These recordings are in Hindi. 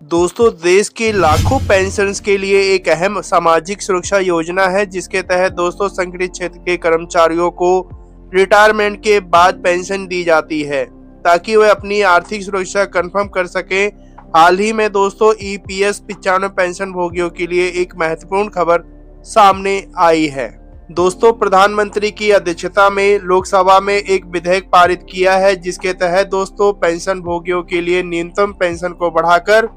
दोस्तों, देश के लाखों पेंशनर्स के लिए एक अहम सामाजिक सुरक्षा योजना है जिसके तहत दोस्तों संगठित क्षेत्र के कर्मचारियों को रिटायरमेंट के बाद पेंशन दी जाती है ताकि वे अपनी आर्थिक सुरक्षा कंफर्म कर सकें। हाल ही में दोस्तों ईपीएस 95 पेंशन भोगियों के लिए एक महत्वपूर्ण खबर सामने आई है। दोस्तों, प्रधानमंत्री की अध्यक्षता में लोकसभा में एक विधेयक पारित किया है जिसके तहत दोस्तों पेंशन भोगियों के लिए न्यूनतम पेंशन को बढ़ाकर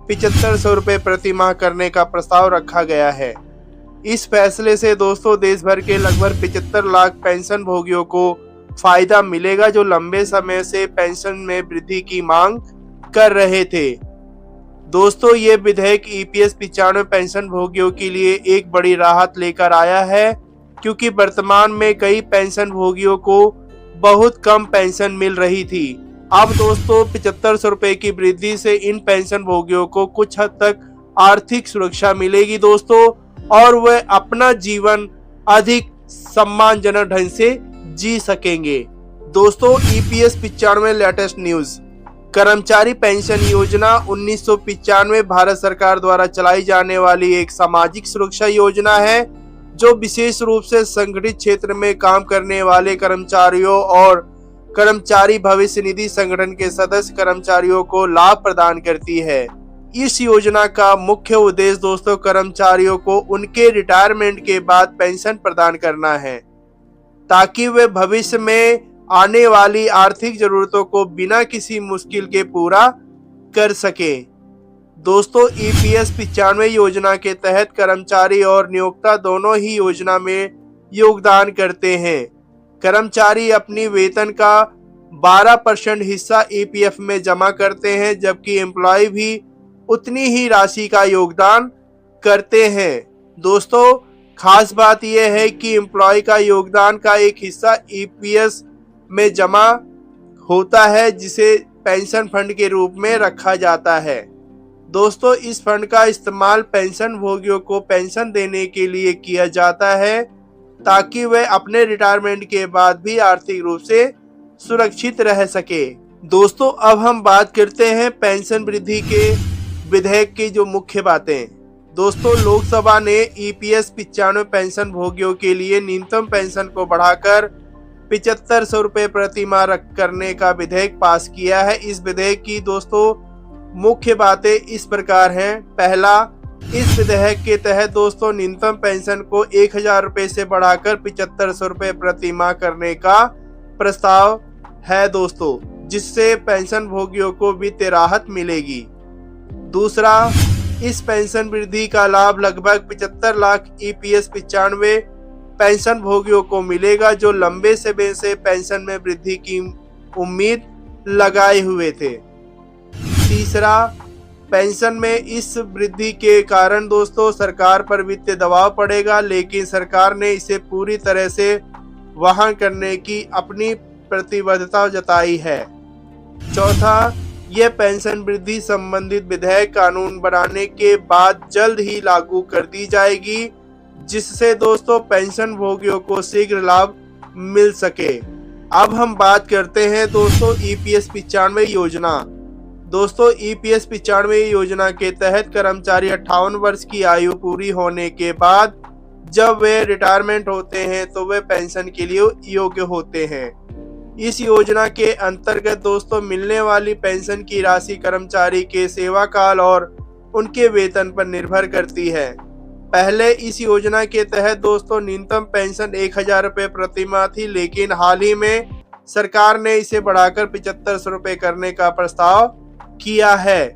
7500 रुपये प्रति माह करने का प्रस्ताव रखा गया है। इस फैसले से दोस्तों देश भर के लगभग 75 लाख पेंशन भोगियों को फायदा मिलेगा जो लंबे समय से पेंशन में वृद्धि की मांग कर रहे थे। दोस्तों, ये विधेयक ईपीएस 95 पेंशन भोगियों के लिए एक बड़ी राहत लेकर आया है क्योंकि वर्तमान में कई पेंशन भोगियों को बहुत कम पेंशन मिल रही थी। अब दोस्तों 7500 रुपए की वृद्धि से इन पेंशन भोगियों को कुछ हद तक आर्थिक सुरक्षा मिलेगी दोस्तों, और वह अपना जीवन अधिक सम्मानजनक ढंग से जी सकेंगे। दोस्तों, ईपीएस 95 लेटेस्ट न्यूज। कर्मचारी पेंशन योजना 1995 भारत सरकार द्वारा चलाई जाने वाली एक सामाजिक सुरक्षा योजना है जो विशेष रूप से संगठित क्षेत्र में काम करने वाले कर्मचारियों और कर्मचारी भविष्य निधि संगठन के सदस्य कर्मचारियों को लाभ प्रदान करती है। इस योजना का मुख्य उद्देश्य दोस्तों कर्मचारियों को उनके रिटायरमेंट के बाद पेंशन प्रदान करना है ताकि वे भविष्य में आने वाली आर्थिक जरूरतों को बिना किसी मुश्किल के पूरा कर सके। दोस्तों, ईपीएस 95 योजना के तहत कर्मचारी और नियोक्ता दोनों ही योजना में योगदान करते हैं। कर्मचारी अपनी वेतन का 12% हिस्सा ईपीएफ में जमा करते हैं जबकि एम्प्लॉय भी उतनी ही राशि का योगदान करते हैं। दोस्तों, खास बात यह है कि एम्प्लॉय का योगदान का एक हिस्सा ईपीएस में जमा होता है जिसे पेंशन फंड के रूप में रखा जाता है। दोस्तों, इस फंड का इस्तेमाल पेंशन भोगियों को पेंशन देने के लिए किया जाता है ताकि वे अपने रिटायरमेंट के बाद भी आर्थिक रूप से सुरक्षित रह सके। दोस्तों, अब हम बात करते हैं पेंशन वृद्धि के विधेयक की जो मुख्य बातें। दोस्तों, लोकसभा ने ईपीएस 95 पेंशन भोगियों के लिए न्यूनतम पेंशन को बढ़ाकर 7500 रुपये प्रति माह करने का विधेयक पास किया है। इस विधेयक की दोस्तों मुख्य बातें इस प्रकार हैं। पहला, इस विधेयक के तहत दोस्तों न्यूनतम पेंशन को 1000 रुपये से बढ़ाकर 7500 रुपये प्रति माह करने का प्रस्ताव है दोस्तों, जिससे पेंशन भोगियों को वित्तीय राहत मिलेगी। दूसरा, इस पेंशन वृद्धि का लाभ लगभग 75 लाख ईपीएस 95 पेंशन भोगियों को मिलेगा जो लंबे समय से पेंशन में वृद्धि की उम्मीद लगाए हुए थे। तीसरा, पेंशन में इस वृद्धि के कारण दोस्तों सरकार पर वित्तीय दबाव पड़ेगा लेकिन सरकार ने इसे पूरी तरह से वहन करने की अपनी प्रतिबद्धता जताई है। चौथा, यह पेंशन वृद्धि संबंधित विधेयक कानून बनाने के बाद जल्द ही लागू कर दी जाएगी जिससे दोस्तों पेंशन भोगियों को शीघ्र लाभ मिल सके। अब हम बात करते हैं दोस्तों ईपीएस 95 योजना। दोस्तों, ईपीएस 95 योजना के तहत कर्मचारी 58 वर्ष की आयु पूरी होने के बाद जब वे रिटायरमेंट होते हैं तो वे पेंशन के लिए योग्य होते हैं। इस योजना के अंतर्गत दोस्तों मिलने वाली पेंशन की राशि कर्मचारी के सेवा काल और उनके वेतन पर निर्भर करती है। पहले इस योजना के तहत दोस्तों न्यूनतम पेंशन 1000 रुपये प्रति माह थी लेकिन हाल ही में सरकार ने इसे बढ़ाकर 7500 रुपये करने का प्रस्ताव किया है।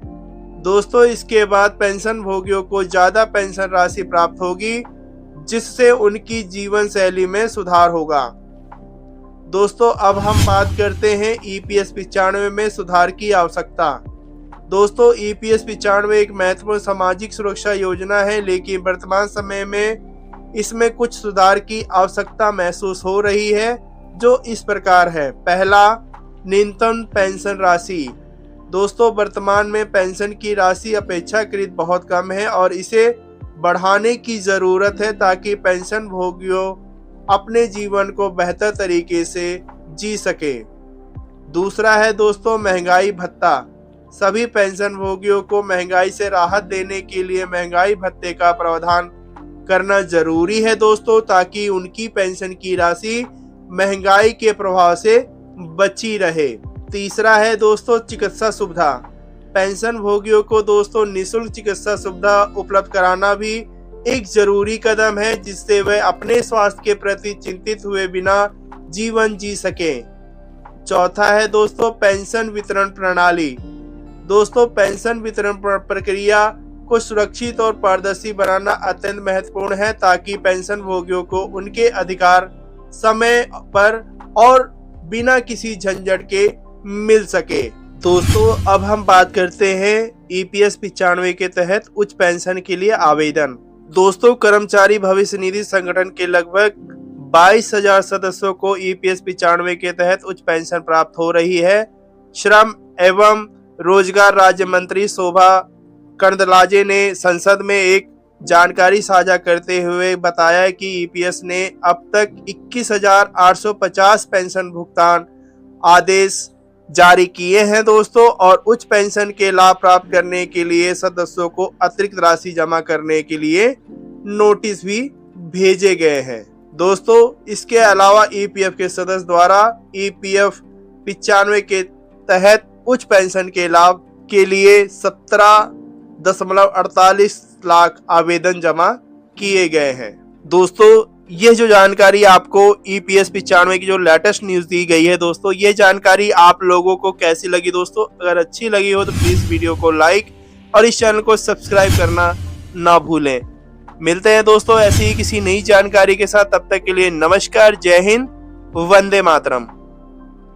दोस्तों, इसके बाद पेंशन भोगियों को ज्यादा पेंशन राशि प्राप्त होगी जिससे उनकी जीवन शैली में सुधार होगा। दोस्तों, अब हम बात करते हैं ईपीएस 95 में सुधार की आवश्यकता। दोस्तों, ईपीएस 95 एक महत्वपूर्ण सामाजिक सुरक्षा योजना है लेकिन वर्तमान समय में इसमें कुछ सुधार की आवश्यकता महसूस हो रही है जो इस प्रकार है। पहला, न्यूनतम पेंशन राशि। दोस्तों, वर्तमान में पेंशन की राशि अपेक्षाकृत बहुत कम है और इसे बढ़ाने की जरूरत है ताकि पेंशन भोगियों अपने जीवन को बेहतर तरीके से जी सके। दूसरा है दोस्तों महंगाई भत्ता। सभी पेंशन भोगियों को महंगाई से राहत देने के लिए महंगाई भत्ते का प्रावधान करना जरूरी है दोस्तों, ताकि उनकी पेंशन की राशि महंगाई के प्रभाव से बची रहे। तीसरा है दोस्तों चिकित्सा सुविधा। पेंशन भोगियों को दोस्तों निःशुल्क चिकित्सा सुविधा उपलब्ध कराना भी एक जरूरी कदम है, जिससे वे अपने स्वास्थ्य के प्रति चिंतित हुए बिना जीवन जी सके। चौथा है दोस्तों पेंशन वितरण प्रणाली। दोस्तों पेंशन वितरण प्रक्रिया को सुरक्षित और पारदर्शी बनाना अत्यंत महत्वपूर्ण है, ताकि पेंशन भोगियों को उनके अधिकार समय पर और बिना किसी झंझट के मिल सके। दोस्तों अब हम बात करते हैं EPS 95 के तहत उच्च पेंशन के लिए आवेदन। दोस्तों कर्मचारी भविष्य निधि संगठन के लगभग 22,000 सदस्यों को EPS 95 के तहत उच्च पेंशन प्राप्त हो रही है। श्रम एवं रोजगार राज्य मंत्री शोभा करंदलाजे ने संसद में एक जानकारी साझा करते हुए बताया कि EPS ने अब तक 21,850 पेंशन भुगतान आदेश जारी किए हैं दोस्तों, और उच्च पेंशन के लाभ प्राप्त करने के लिए सदस्यों को अतिरिक्त राशि जमा करने के लिए नोटिस भी भेजे गए हैं। दोस्तों इसके अलावा EPF के सदस्य द्वारा EPF 95 के तहत उच्च पेंशन के लाभ के लिए 17.48 लाख आवेदन जमा किए गए हैं। दोस्तों ये जो जानकारी आपको EPS 95 की जो लेटेस्ट न्यूज दी गई है दोस्तों, ये जानकारी आप लोगों को कैसी लगी दोस्तों? अगर अच्छी लगी हो तो प्लीज वीडियो को लाइक और इस चैनल को सब्सक्राइब करना ना भूलें। मिलते हैं दोस्तों ऐसी ही किसी नई जानकारी के साथ, तब तक के लिए नमस्कार, जय हिंद, वंदे मातरम।